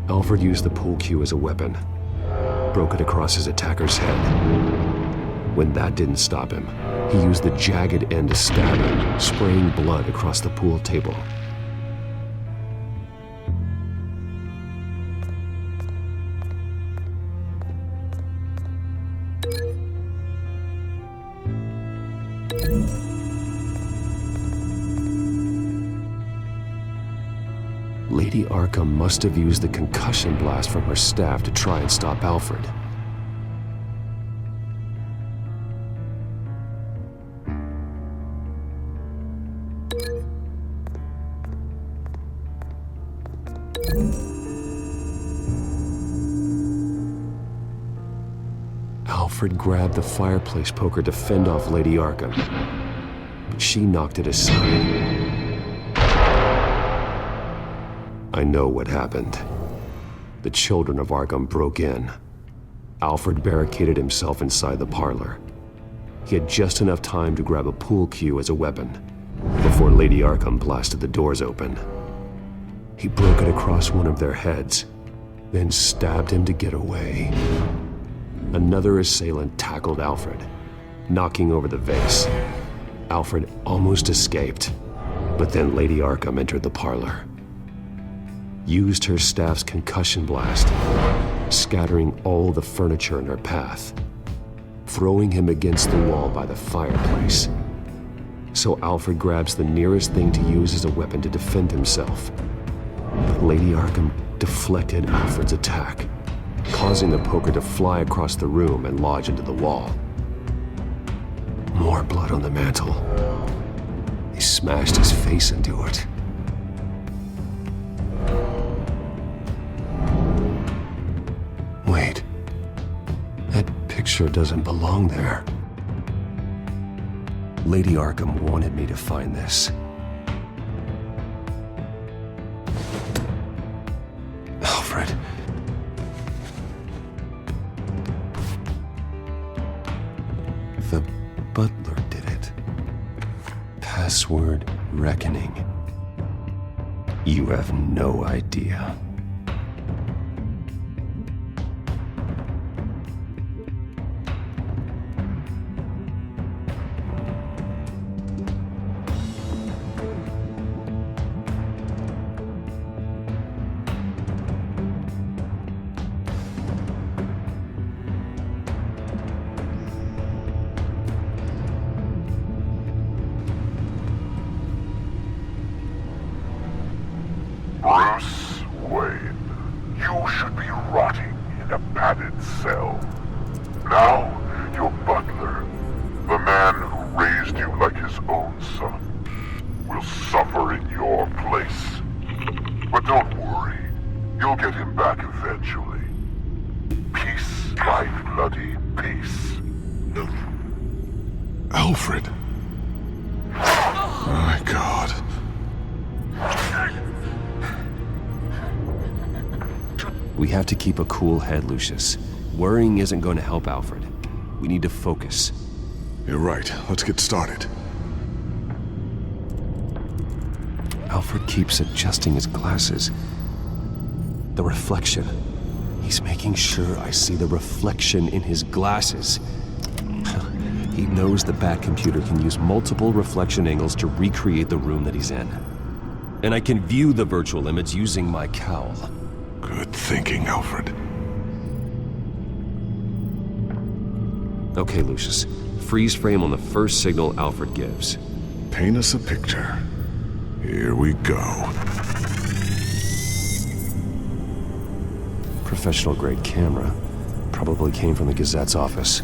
Alfred used the pool cue as a weapon, broke it across his attacker's head. When that didn't stop him, he used the jagged end to stab him, spraying blood across the pool table. Lady Arkham must have used the concussion blast from her staff to try and stop Alfred. Alfred grabbed the fireplace poker to fend off Lady Arkham, but she knocked it aside. I know what happened. The children of Arkham broke in. Alfred barricaded himself inside the parlor. He had just enough time to grab a pool cue as a weapon before Lady Arkham blasted the doors open. He broke it across one of their heads, then stabbed him to get away. Another assailant tackled Alfred, knocking over the vase. Alfred almost escaped, but then Lady Arkham entered the parlor, used her staff's concussion blast, scattering all the furniture in her path, throwing him against the wall by the fireplace. So Alfred grabs the nearest thing to use as a weapon to defend himself. But Lady Arkham deflected Alfred's attack, causing the poker to fly across the room and lodge into the wall. More blood on the mantel. He smashed his face into it. Wait, that picture doesn't belong there. Lady Arkham wanted me to find this. Alfred. The butler did it. Password reckoning. You have no idea. Bruce Wayne, you should be rotting in a padded cell. Now, your butler, the man who raised you like his own son, will suffer in your place. But don't worry, you'll get him back eventually. Peace, my bloody peace. Alfred. My God. We have to keep a cool head, Lucius. Worrying isn't going to help Alfred. We need to focus. You're right. Let's get started. Alfred keeps adjusting his glasses. The reflection. He's making sure I see the reflection in his glasses. He knows the Batcomputer can use multiple reflection angles to recreate the room that he's in. And I can view the virtual image using my cowl. Good thinking, Alfred. Okay, Lucius. Freeze frame on the first signal Alfred gives. Paint us a picture. Here we go. Professional-grade camera. Probably came from the Gazette's office.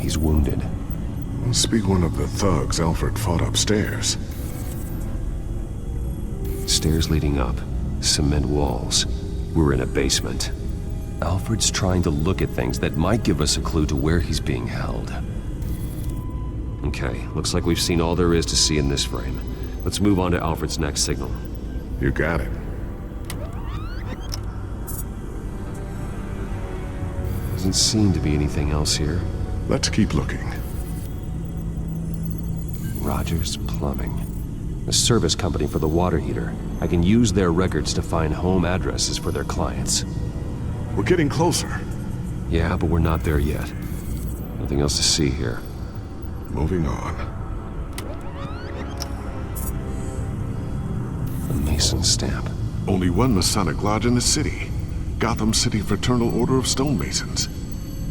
He's wounded. Must be one of the thugs Alfred fought upstairs. Stairs leading up. Cement walls. We're in a basement. Alfred's trying to look at things that might give us a clue to where he's being held. Okay, looks like we've seen all there is to see in this frame. Let's move on to Alfred's next signal. You got it. Doesn't seem to be anything else here. Let's keep looking. Rogers Plumbing. A service company for the water heater. I can use their records to find home addresses for their clients. We're getting closer. Yeah, but we're not there yet. Nothing else to see here. Moving on. A Mason stamp. Only one Masonic lodge in the city. Gotham City Fraternal Order of Stonemasons.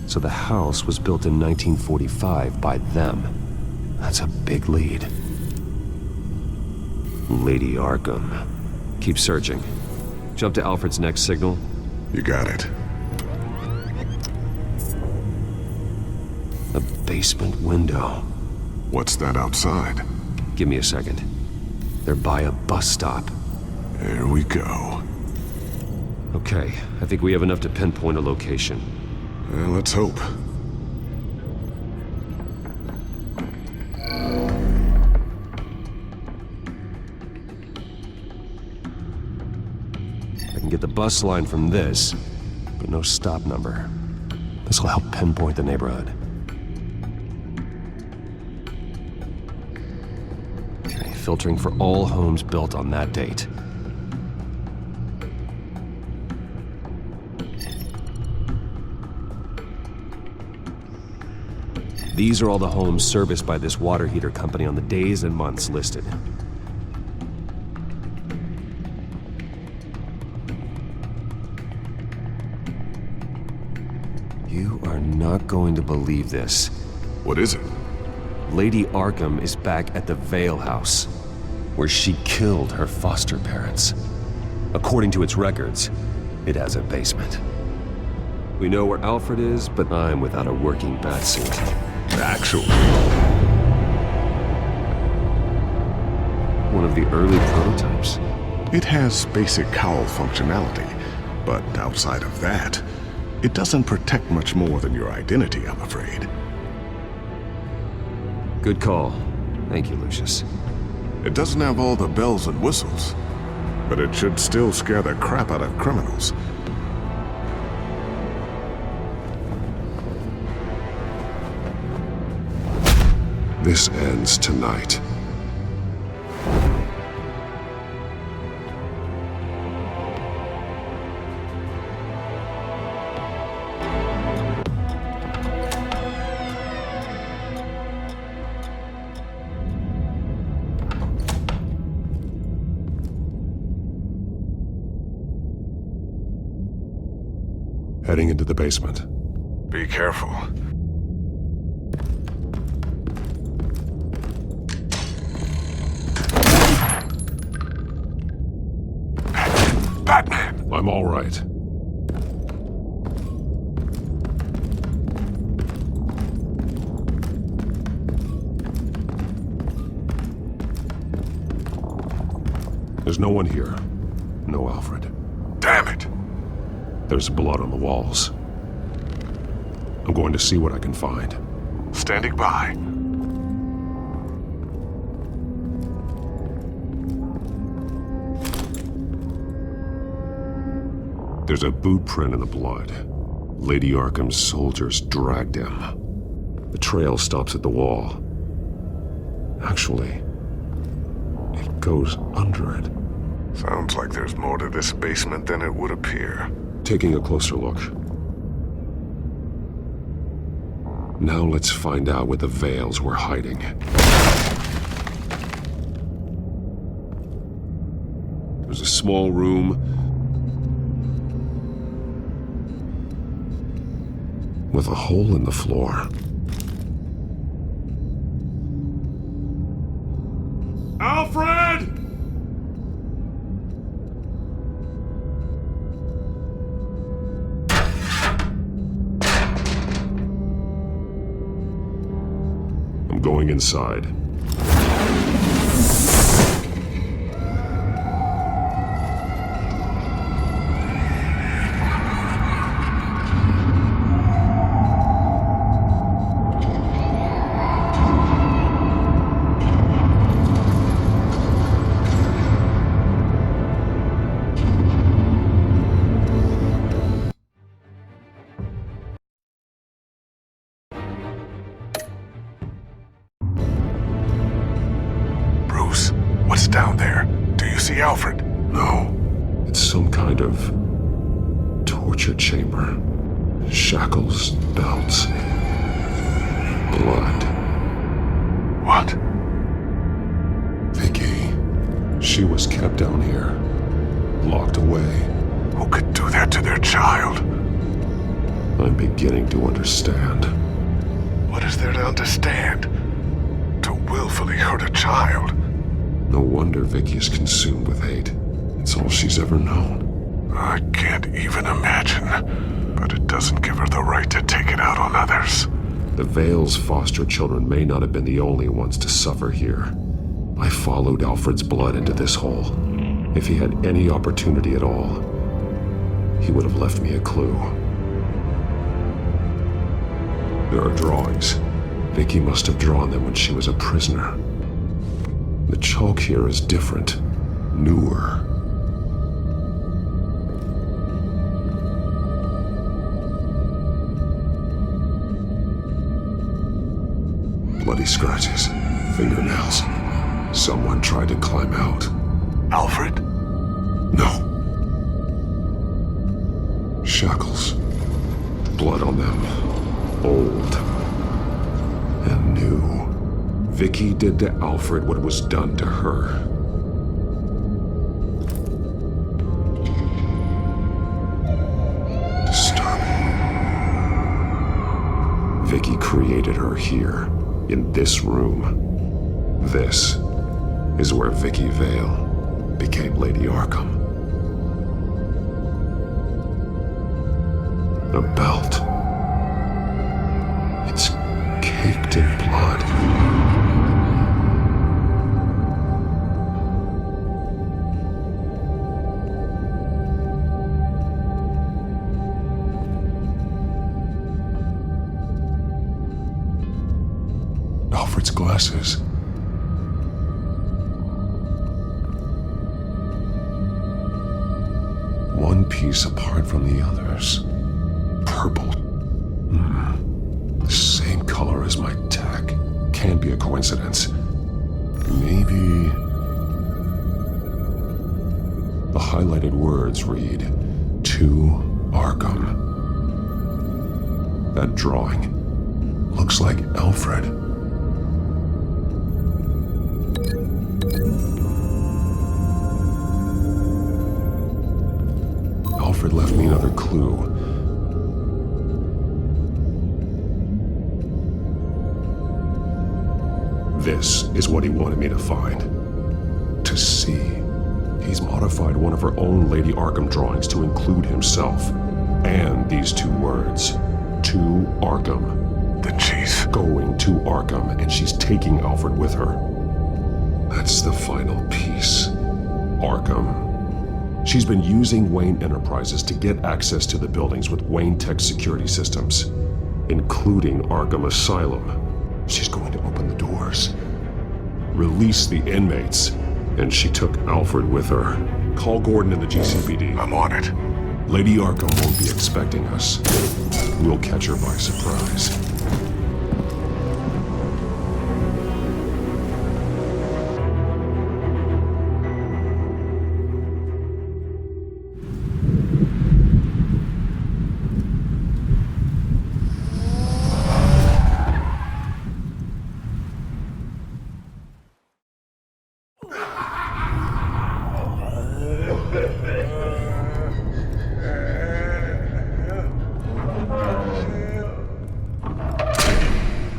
So the house was built in 1945 by them. That's a big lead. Lady Arkham. Keep searching. Jump to Alfred's next signal. You got it. A basement window. What's that outside? Give me a second. They're by a bus stop. There we go. Okay, I think we have enough to pinpoint a location. Well, let's hope. I can get the bus line from this, but no stop number. This will help pinpoint the neighborhood. Okay, filtering for all homes built on that date. These are all the homes serviced by this water heater company on the days and months listed. You are not going to believe this. What is it? Lady Arkham is back at the Vale House, where she killed her foster parents. According to its records, it has a basement. We know where Alfred is, but I'm without a working batsuit. Actually. One of the early prototypes. It has basic cowl functionality, but outside of that, it doesn't protect much more than your identity, I'm afraid. Good call. Thank you, Lucius. It doesn't have all the bells and whistles, but it should still scare the crap out of criminals. This ends tonight. Heading into the basement. Be careful. Batman! I'm all right. There's no one here. No Alfred. Damn it! There's blood on the walls. I'm going to see what I can find. Standing by. There's a boot print in the blood. Lady Arkham's soldiers dragged him. The trail stops at the wall. Actually, it goes under it. Sounds like there's more to this basement than it would appear. Taking a closer look. Now let's find out where the Vales were hiding. There's a small room with a hole in the floor. Alfred! I'm going inside. what's down there? Do you see Alfred? No. It's some kind of torture chamber. Shackles, belts, blood. What? Vicky. She was kept down here. Locked away. Who could do that to their child? I'm beginning to understand. What is there to understand? To willfully hurt a child? No wonder Vicky is consumed with hate. It's all she's ever known. I can't even imagine. But it doesn't give her the right to take it out on others. The Vale's foster children may not have been the only ones to suffer here. I followed Alfred's blood into this hole. If he had any opportunity at all, he would have left me a clue. There are drawings. Vicky must have drawn them when she was a prisoner. The chalk here is different, newer. Bloody scratches, fingernails. Someone tried to climb out. Alfred? No. Shackles. Blood on them. Old. And new. Vicky did to Alfred what was done to her. Disturbing. Vicky created her here, in this room. This is where Vicky Vale became Lady Arkham. A belt. It's caked in blood. Alfred's glasses. One piece apart from the others. Purple. The same color as my tech. Can't be a coincidence. Maybe... The highlighted words read, "To Arkham." That drawing looks like Alfred. Alfred left me another clue. This is what he wanted me to find. To see. He's modified one of her own Lady Arkham drawings to include himself. And these two words. To Arkham. Then she's Going to Arkham, and she's taking Alfred with her. That's the final piece. Arkham. She's been using Wayne Enterprises to get access to the buildings with Wayne Tech security systems, including Arkham Asylum. She's going to open the doors, release the inmates, and she took Alfred with her. Call Gordon in the GCPD. I'm on it. Lady Arkham won't be expecting us. We'll catch her by surprise.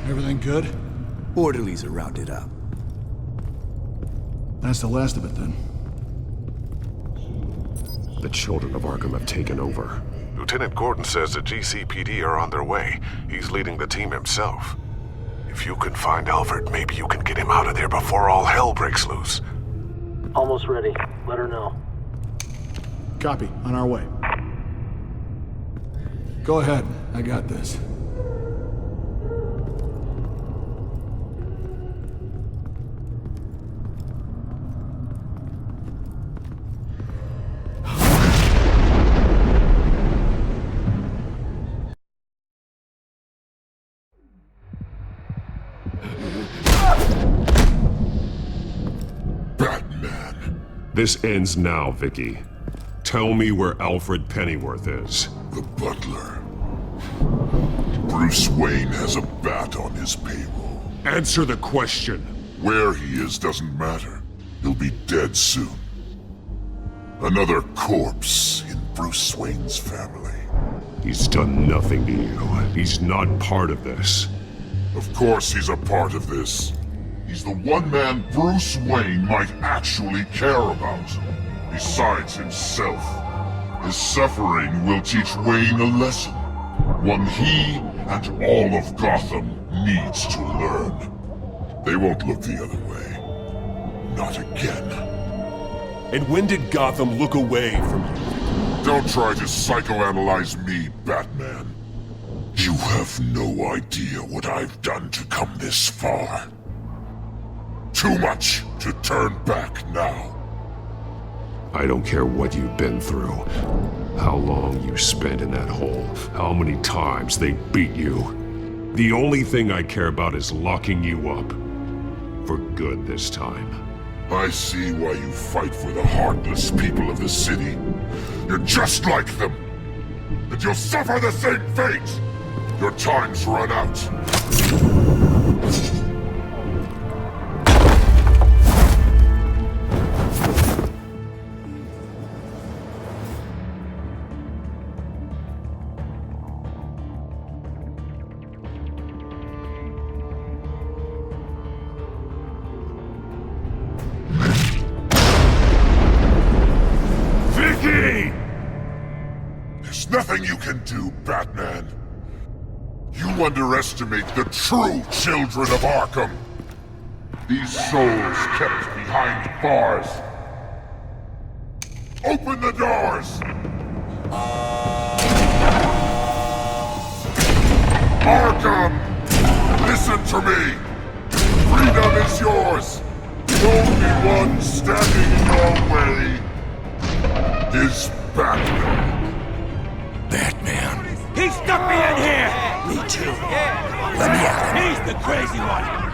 Everything good? Orderlies are rounded up. That's the last of it then. The children of Arkham have taken over. Lieutenant Gordon says the GCPD are on their way. He's leading the team himself. If you can find Alfred, maybe you can get him out of there before all hell breaks loose. Almost ready. Let her know. Copy. On our way. Go ahead. I got this. Batman! This ends now, Vicky. Tell me where Alfred Pennyworth is. The butler. Bruce Wayne has a bat on his payroll. Answer the question. Where he is doesn't matter. He'll be dead soon. Another corpse in Bruce Wayne's family. He's done nothing to you. He's not part of this. Of course he's a part of this. He's the one man Bruce Wayne might actually care about. Besides himself. His suffering will teach Wayne a lesson. One he and all of Gotham needs to learn. They won't look the other way. Not again. And when did Gotham look away from you? Don't try to psychoanalyze me, Batman. You have no idea what I've done to come this far. Too much to turn back now. I don't care what you've been through. How long you spent in that hole. How many times they beat you. The only thing I care about is locking you up. For good this time. I see why you fight for the heartless people of the city. You're just like them. And you'll suffer the same fate. Your time's run out. There's nothing you can do, Batman. You underestimate the true children of Arkham. These souls kept behind bars. Open the doors! Arkham! Listen to me! Freedom is yours! The only one standing in your way is Batman. Batman. He stuck me in here! Me too. Let me out. He's the crazy one!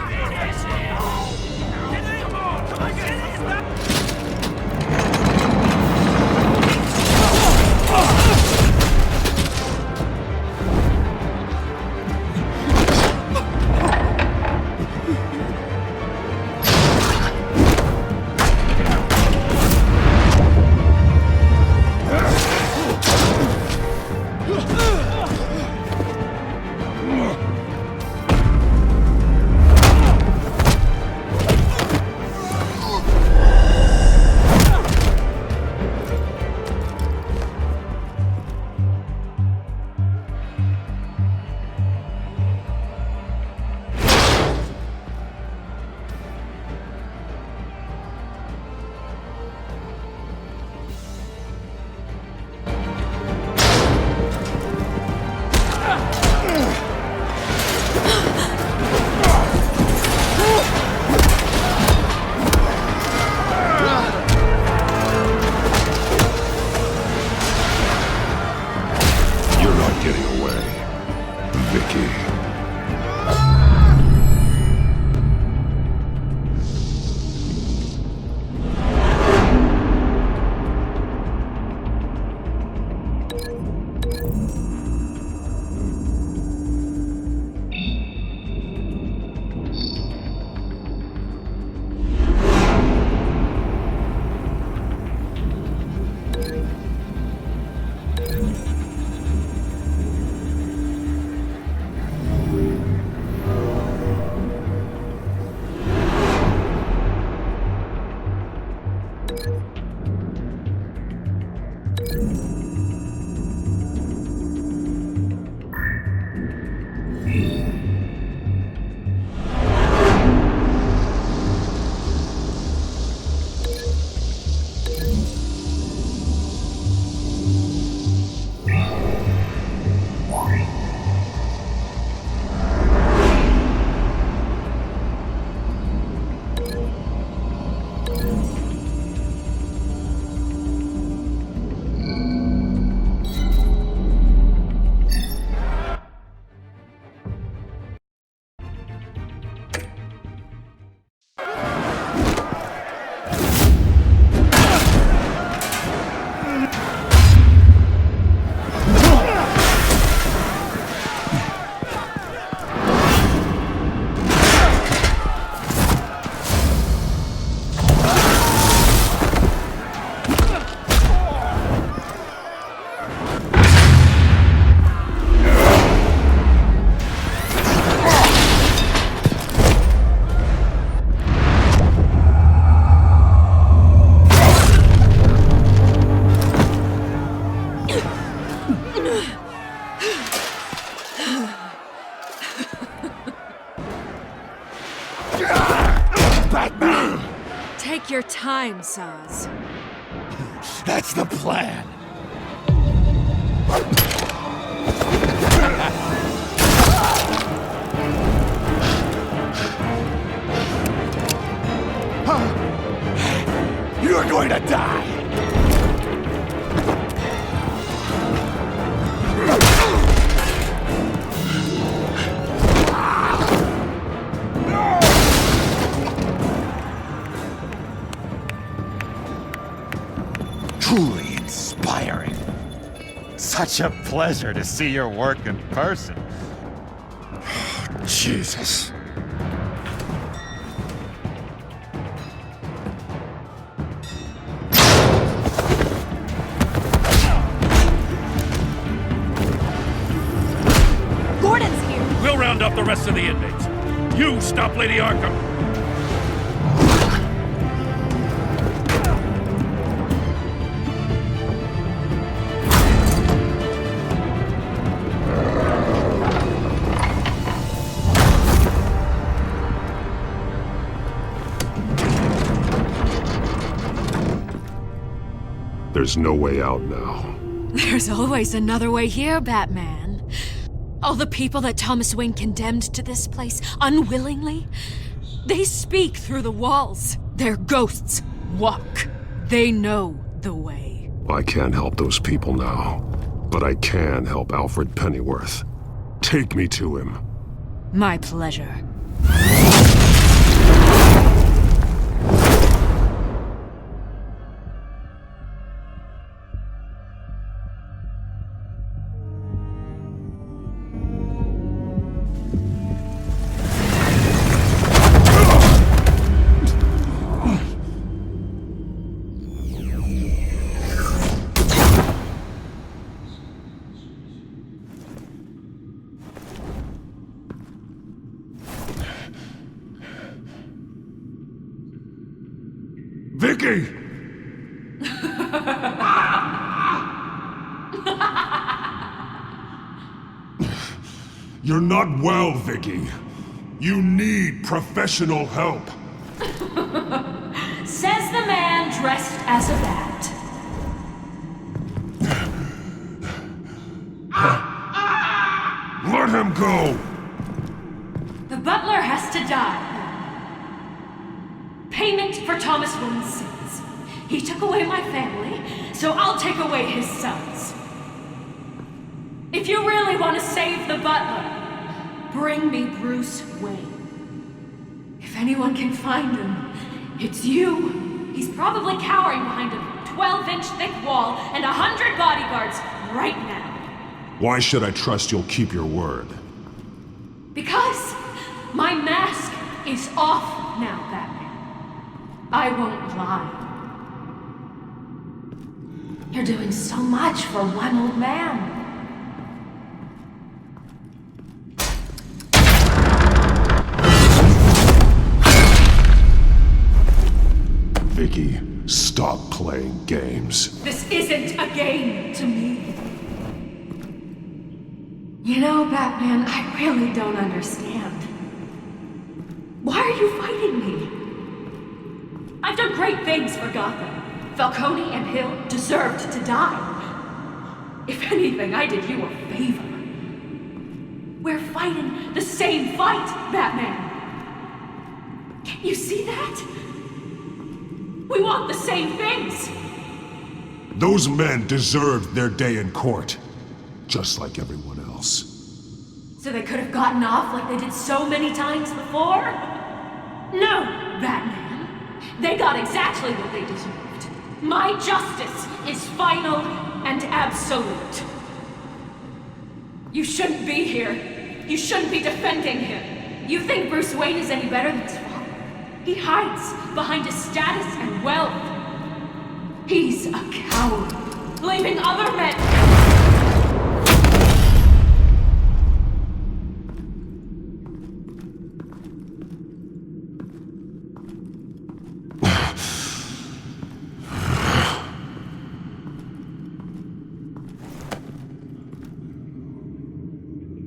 Batman! Take your time, Saz. That's the plan. You're going to die! Truly inspiring. Such a pleasure to see your work in person. Jesus. Gordon's here! We'll round up the rest of the inmates. You stop Lady Arkham. There's no way out now. There's always another way here, Batman. All the people that Thomas Wayne condemned to this place unwillingly, they speak through the walls. Their ghosts walk. They know the way. I can't help those people now, but I can help Alfred Pennyworth. Take me to him. My pleasure. Vicky! You're not well, Vicky. You need professional help. Says the man dressed as a bat. Let him go! The butler has to die. Payment for Thomas Wayne's sins. He took away my family, so I'll take away his sons. If you really want to save the butler, bring me Bruce Wayne. If anyone can find him, it's you. He's probably cowering behind a 12-inch thick wall and 100 bodyguards right now. Why should I trust you'll keep your word? Because my mask is off now, Batman. I won't lie. You're doing so much for one old man. Vicky, stop playing games. This isn't a game to me. You know, Batman, I really don't understand. Why are you fighting me? I've done great things for Gotham. Falcone and Hill deserved to die. If anything, I did you a favor. We're fighting the same fight, Batman. Can't you see that? We want the same things. Those men deserved their day in court, just like everyone else. So they could have gotten off like they did so many times before? No, Batman. They got exactly what they deserved. My justice is final and absolute. You shouldn't be here. You shouldn't be defending him. You think Bruce Wayne is any better than his father? He hides behind his status and wealth. He's a coward, leaving other men...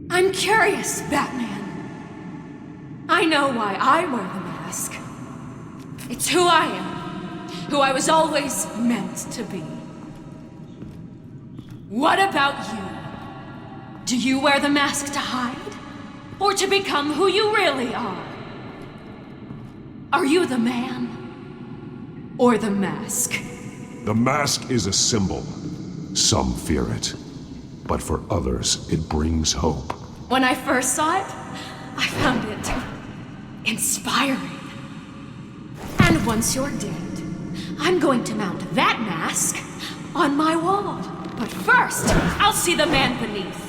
I'm curious, Batman. I know why I wear the mask. It's who I am, who I was always meant to be. What about you? Do you wear the mask to hide? Or to become who you really are? Are you the man? Or the mask? The mask is a symbol. Some fear it. But for others, it brings hope. When I first saw it, I found it inspiring. And once you're dead, I'm going to mount that mask on my wall. But first, I'll see the man beneath.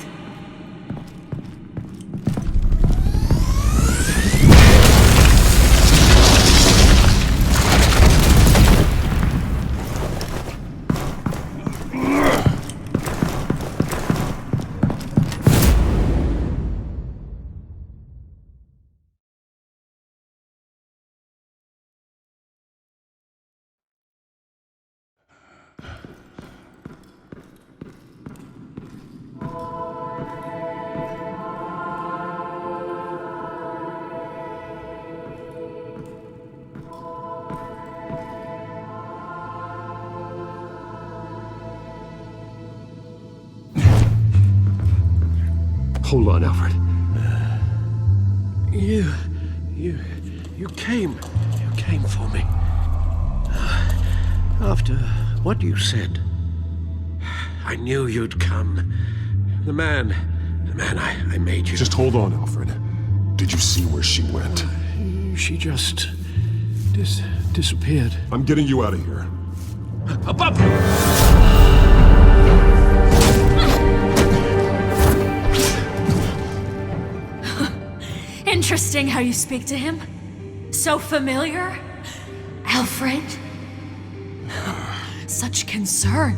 Hold on, Alfred. You came for me. After what you said, I knew you'd come. The man I made you. Just hold on, Alfred. Did you see where she went? She just disappeared. I'm getting you out of here. Above you! Interesting how you speak to him. So familiar. Alfred. Such concern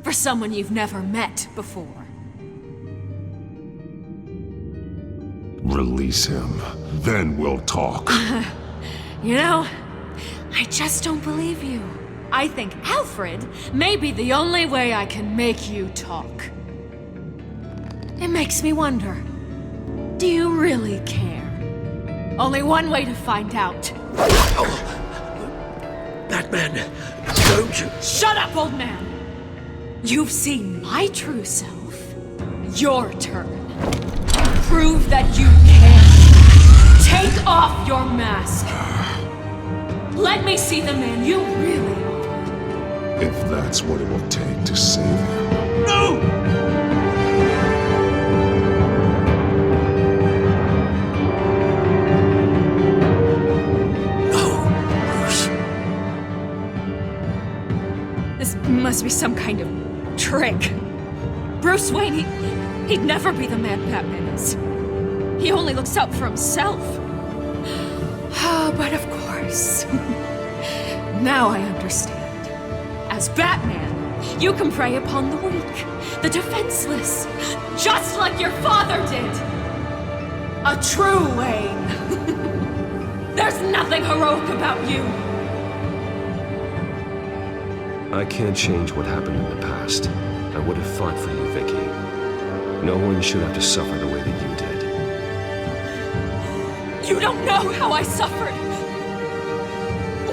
for someone you've never met before. Release him. Then we'll talk. You know, I just don't believe you. I think Alfred may be the only way I can make you talk. It makes me wonder, do you really care? Only one way to find out. Batman, don't you... Shut up, old man! You've seen my true self. Your turn. Prove that you can. Take off your mask. Let me see the man you really are. If that's what it will take to save him. No! Must be some kind of trick. Bruce Wayne, he'd never be the man Batman is. He only looks out for himself. But of course. Now I understand. As Batman, you can prey upon the weak, the defenseless, just like your father did. A true Wayne. There's nothing heroic about you. I can't change what happened in the past. I would have fought for you, Vicky. No one should have to suffer the way that you did. You don't know how I suffered.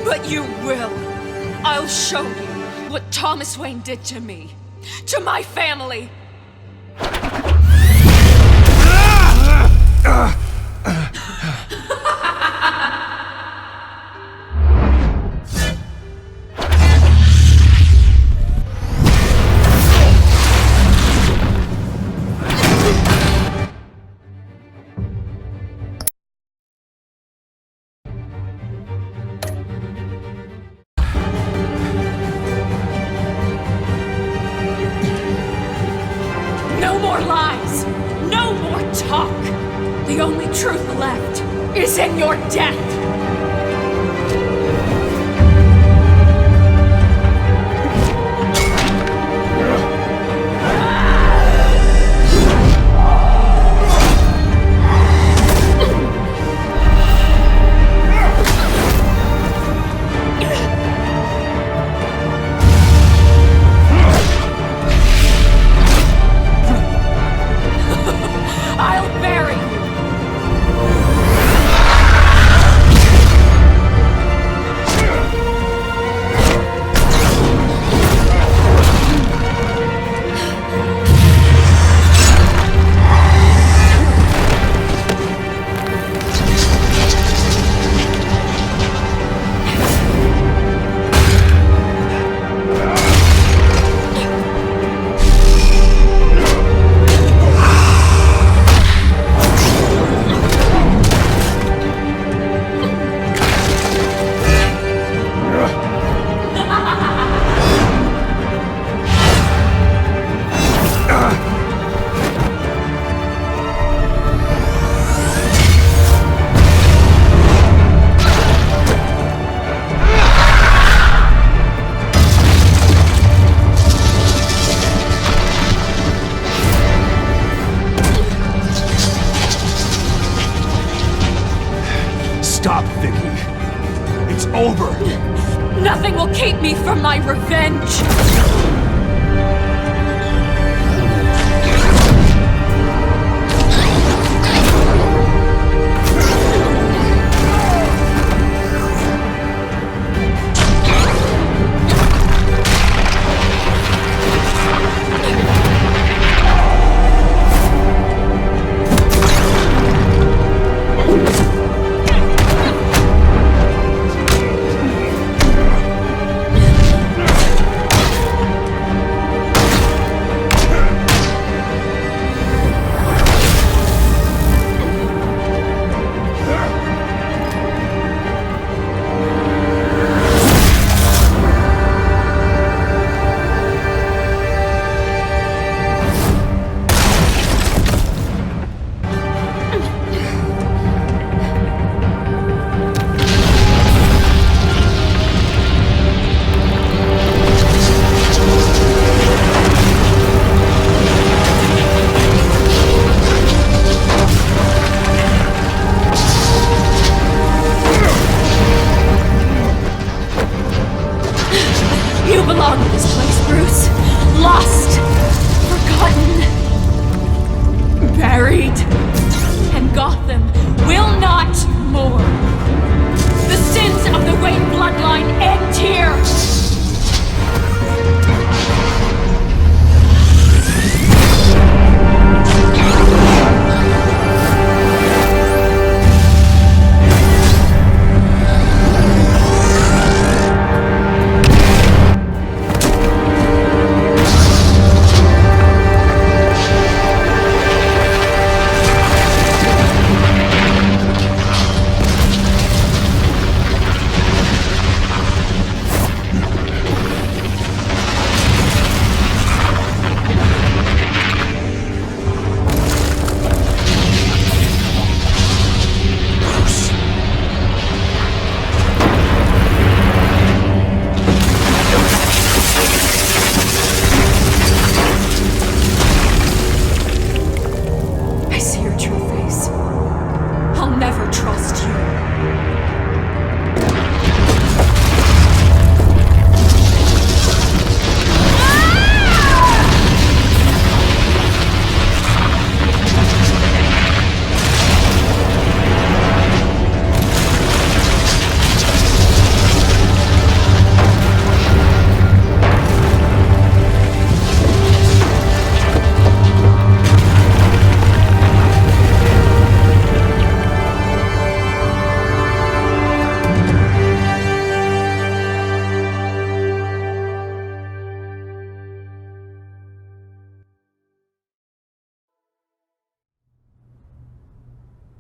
But you will. I'll show you what Thomas Wayne did to me. To my family. No more lies! No more talk! The only truth left is in your death! I Stop, Vicky. It's over. Nothing will keep me from my revenge.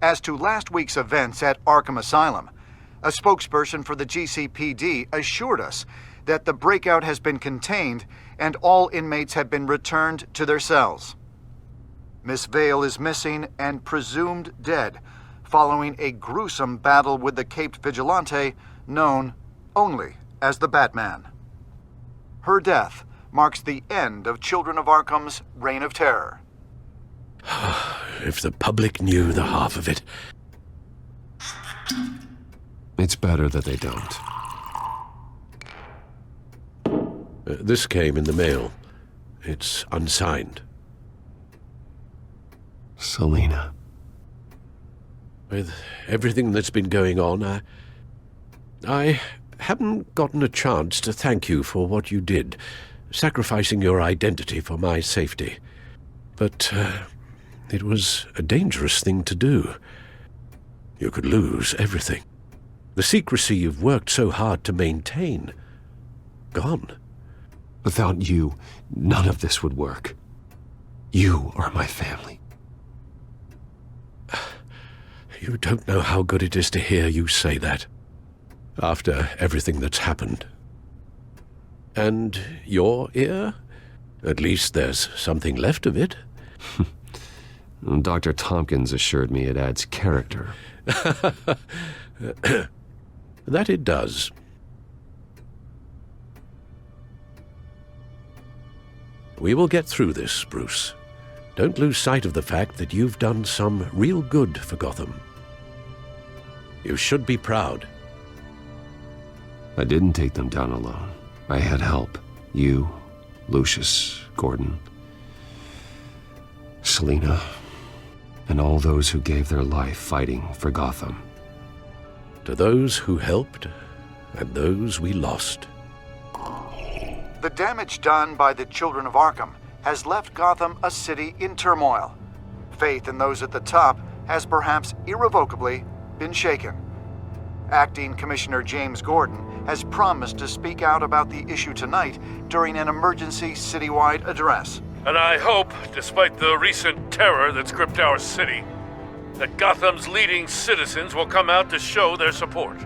As to last week's events at Arkham Asylum, a spokesperson for the GCPD assured us that the breakout has been contained and all inmates have been returned to their cells. Miss Vale is missing and presumed dead following a gruesome battle with the caped vigilante known only as the Batman. Her death marks the end of Children of Arkham's reign of terror. If the public knew the half of it. It's better that they don't. This came in the mail. It's unsigned. Selina. With everything that's been going on, I haven't gotten a chance to thank you for what you did, sacrificing your identity for my safety. But it was a dangerous thing to do. You could lose everything. The secrecy you've worked so hard to maintain. Gone. Without you, none of this would work. You are my family. You don't know how good it is to hear you say that, after everything that's happened. And your ear? At least there's something left of it. Dr. Tompkins assured me it adds character. That it does. We will get through this, Bruce. Don't lose sight of the fact that you've done some real good for Gotham. You should be proud. I didn't take them down alone. I had help. You, Lucius, Gordon, Selina, and all those who gave their life fighting for Gotham. To those who helped, and those we lost. The damage done by the Children of Arkham has left Gotham a city in turmoil. Faith in those at the top has perhaps irrevocably been shaken. Acting Commissioner James Gordon has promised to speak out about the issue tonight during an emergency citywide address. And I hope, despite the recent terror that's gripped our city, that Gotham's leading citizens will come out to show their support.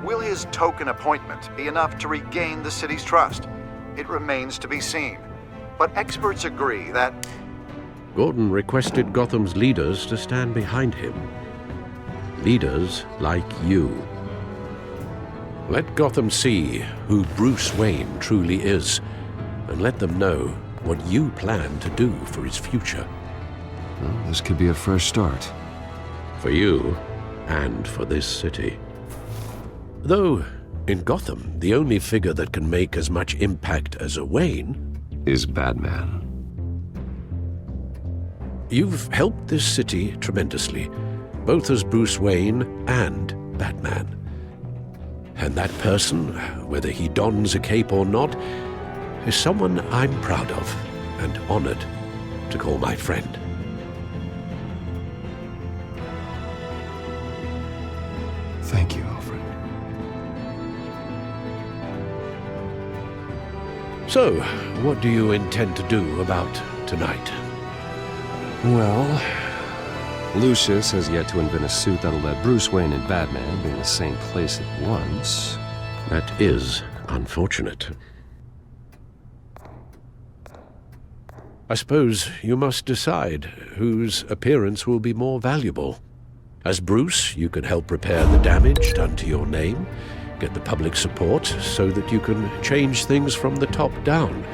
Will his token appointment be enough to regain the city's trust? It remains to be seen. But experts agree that Gordon requested Gotham's leaders to stand behind him. Leaders like you. Let Gotham see who Bruce Wayne truly is, and let them know what you plan to do for his future. Well, this could be a fresh start. For you, and for this city. Though, in Gotham, the only figure that can make as much impact as a Wayne is Batman. You've helped this city tremendously, both as Bruce Wayne and Batman. And that person, whether he dons a cape or not, is someone I'm proud of and honored to call my friend. Thank you, Alfred. So, what do you intend to do about tonight? Well, Lucius has yet to invent a suit that'll let Bruce Wayne and Batman be in the same place at once. That is unfortunate. I suppose you must decide whose appearance will be more valuable. As Bruce, you can help repair the damage done to your name, get the public support so that you can change things from the top down.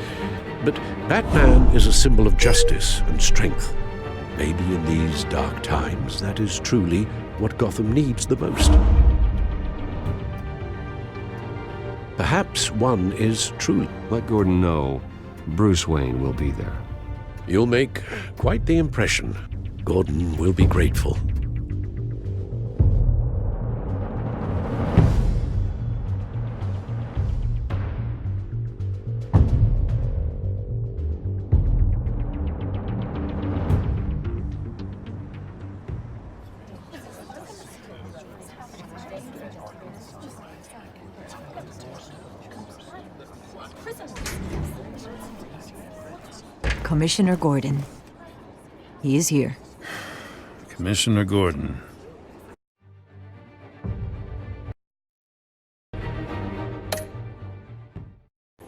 But Batman is a symbol of justice and strength. Maybe in these dark times, that is truly what Gotham needs the most. Perhaps one is truly... Let Gordon know Bruce Wayne will be there. You'll make quite the impression. Gordon will be grateful. Commissioner Gordon. He is here. Commissioner Gordon.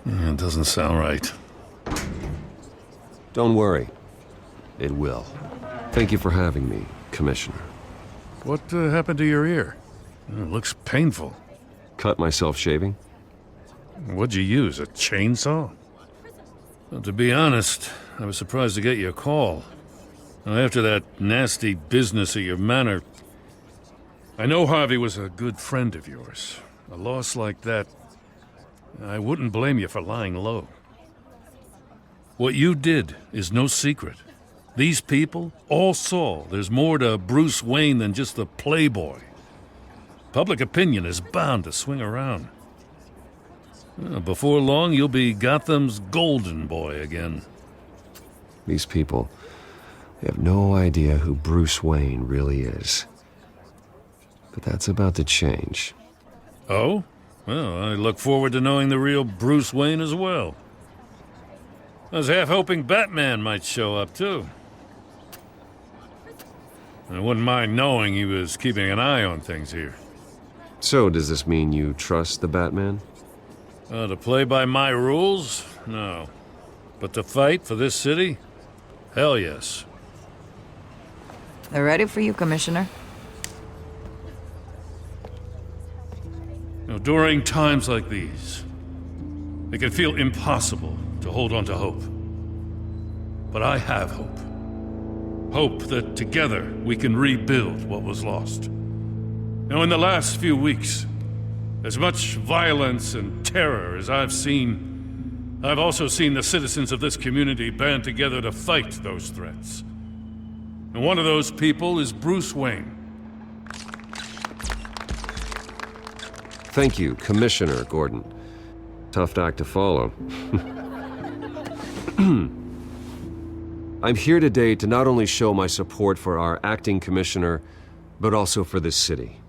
It doesn't sound right. Don't worry. It will. Thank you for having me, Commissioner. What happened to your ear? It looks painful. Cut myself shaving? What'd you use, a chainsaw? Well, to be honest, I was surprised to get your call. After that nasty business at your manor, I know Harvey was a good friend of yours. A loss like that, I wouldn't blame you for lying low. What you did is no secret. These people all saw there's more to Bruce Wayne than just the playboy. Public opinion is bound to swing around. Before long, you'll be Gotham's golden boy again. These people, they have no idea who Bruce Wayne really is. But that's about to change. Oh? Well, I look forward to knowing the real Bruce Wayne as well. I was half hoping Batman might show up, too. I wouldn't mind knowing he was keeping an eye on things here. So, does this mean you trust the Batman? To play by my rules? No. But to fight for this city? Hell yes. They're ready for you, Commissioner. During times like these, it can feel impossible to hold on to hope. But I have hope. Hope that together we can rebuild what was lost. Now, in the last few weeks, as much violence and terror as I've seen, I've also seen the citizens of this community band together to fight those threats. And one of those people is Bruce Wayne. Thank you, Commissioner Gordon. Tough act to follow. I'm here today to not only show my support for our acting commissioner, but also for this city.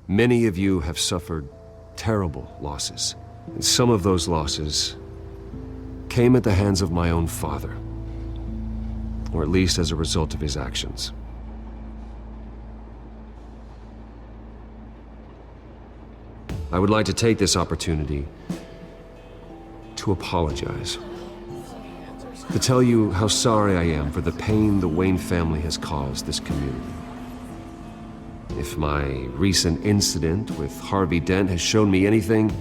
Many of you have suffered terrible losses, and some of those losses came at the hands of my own father, or at least as a result of his actions. I would like to take this opportunity to apologize. To tell you how sorry I am for the pain the Wayne family has caused this community. If my recent incident with Harvey Dent has shown me anything,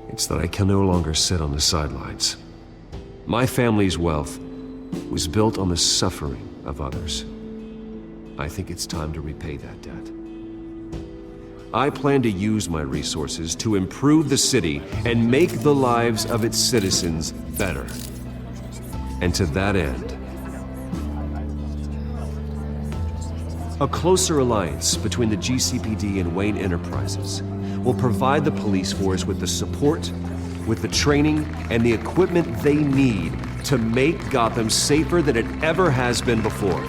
it's that I can no longer sit on the sidelines. My family's wealth was built on the suffering of others. I think it's time to repay that debt. I plan to use my resources to improve the city and make the lives of its citizens better. And to that end, a closer alliance between the GCPD and Wayne Enterprises will provide the police force with the support, with the training, and the equipment they need to make Gotham safer than it ever has been before.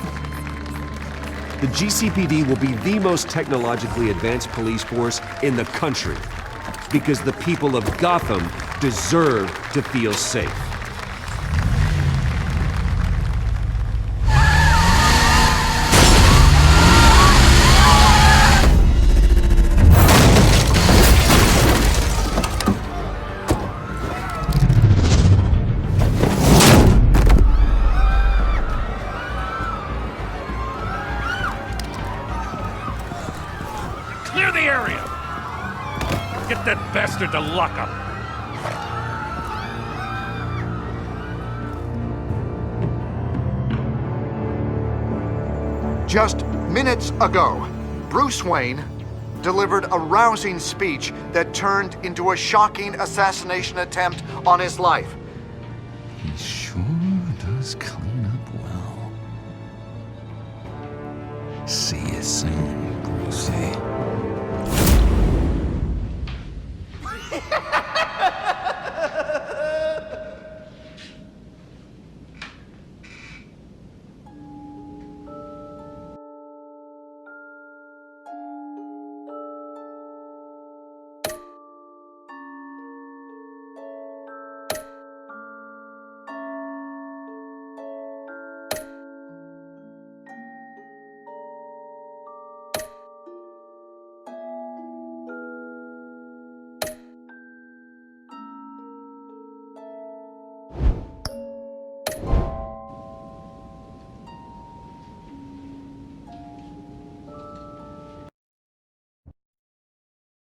The GCPD will be the most technologically advanced police force in the country, because the people of Gotham deserve to feel safe. Clear the area! Get that bastard to lock up! Just minutes ago, Bruce Wayne delivered a rousing speech that turned into a shocking assassination attempt on his life. He sure does clean up well. See you soon, Brucey.